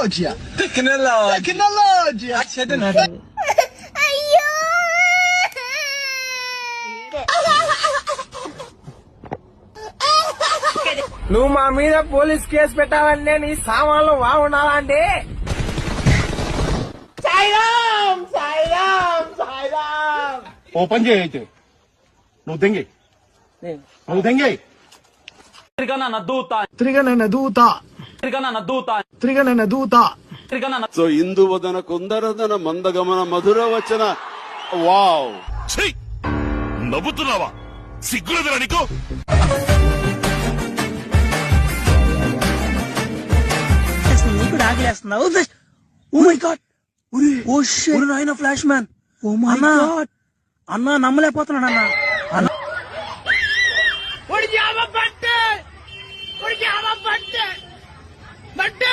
Tecnologia. అయ్యో నువ్వు మా మీద పోలీస్ కేసు పెట్టాలంటే నీ సామాన్లు బాగుండాలంటే ఓపెన్ చేయి అయితే నువ్వు దెంగి Trigana Naduta. సో ఇందువదన కుందరదన మందగమన మధుర వచన వావ్. నవ్వుతున్నావా? సిగ్గులేదురా నీకు? నీకు ఆగిలేస్తున్నావు. Oh my god, oh shit, నాయన flash man. Oh my god అన్నా, నమ్మలేకపోతున్నాడు అన్నా. బట్టే